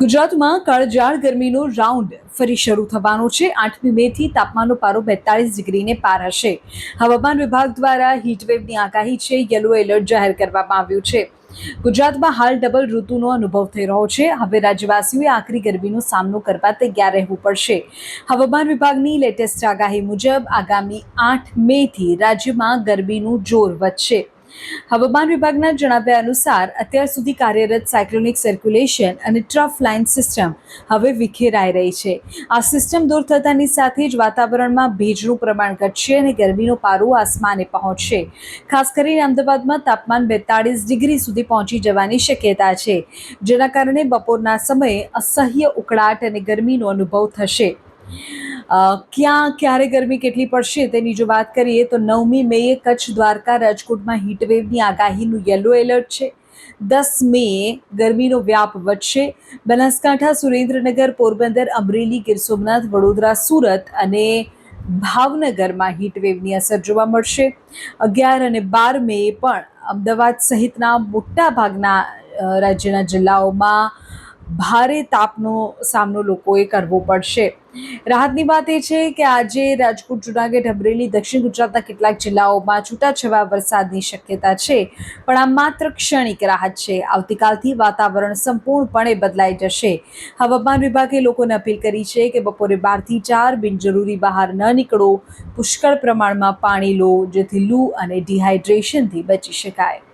ગુજરાતમાં કાળઝાળ ગરમીનો રાઉન્ડ ફરી શરૂ થવાનો છે। 8મી મેથી તાપમાનનો પારો 42 ડિગ્રીને પાર હશે। હવામાન વિભાગ દ્વારા હીટવેવની આગાહી છે। યલો એલર્ટ જાહેર કરવામાં આવ્યું છે। ગુજરાતમાં હાલ ડબલ ઋતુનો અનુભવ થઈ રહ્યો છે। હવે રાજ્યવાસીઓએ આકરી ગરમીનો સામનો કરવા તૈયાર રહેવું પડશે। હવામાન વિભાગની લેટેસ્ટ આગાહી મુજબ આગામી 8 મેથી રાજ્યમાં ગરમીનું જોર વધશે। હવામાન વિભાગના જણાવ્યા અનુસાર અત્યાર સુધી કાર્યરત સાયક્લોનિક સર્ક્યુલેશન અને ટ્રફ લાઇન સિસ્ટમ હવે વિખેરાઈ રહી છે। આ સિસ્ટમ દૂર થતાની સાથે જ વાતાવરણમાં ભેજનું પ્રમાણ ઘટશે અને ગરમીનો પારો આસમાને પહોંચશે। ખાસ કરીને અમદાવાદમાં તાપમાન 42 ડિગ્રી સુધી પહોંચી જવાની શક્યતા છે, જેના કારણે બપોરના સમયે અસહ્ય ઉકળાટ અને ગરમીનો અનુભવ થશે। ક્યાં ક્યારે ગરમી કેટલી પડશે તેની જો વાત કરીએ તો 9મી મેએ કચ્છ, દ્વારકા, રાજકોટમાં હીટવેવની આગાહીનું યલો એલર્ટ છે। 10 મેએ ગરમીનો વ્યાપ વધશે। બનાસકાંઠા, સુરેન્દ્રનગર, પોરબંદર, અમરેલી, ગીર સોમનાથ, વડોદરા, સુરત અને ભાવનગરમાં હીટવેવની અસર જોવા મળશે। 11 અને 12 મેએ પણ અમદાવાદ સહિતના મોટા ભાગના રાજ્યના જિલ્લાઓમાં ભારે તાપનો સામનો લોકોએ કરવો પડશે। રાહતની વાત એ છે કે આજે રાજકોટ, જૂનાગઢ, અમરેલી, દક્ષિણ ગુજરાતના કેટલાક જિલ્લાઓમાં છૂટાછવાયા વરસાદની શક્યતા છે, પણ આ માત્ર ક્ષણિક રાહત છે। આવતીકાલથી વાતાવરણ સંપૂર્ણપણે બદલાઈ જશે। હવામાન વિભાગે લોકોને અપીલ કરી છે કે બપોરે 12 થી 4 બિનજરૂરી બહાર ન નીકળો, પુષ્કળ પ્રમાણમાં પાણી લો, જેથી લૂ અને ડિહાઇડ્રેશનથી બચી શકાય।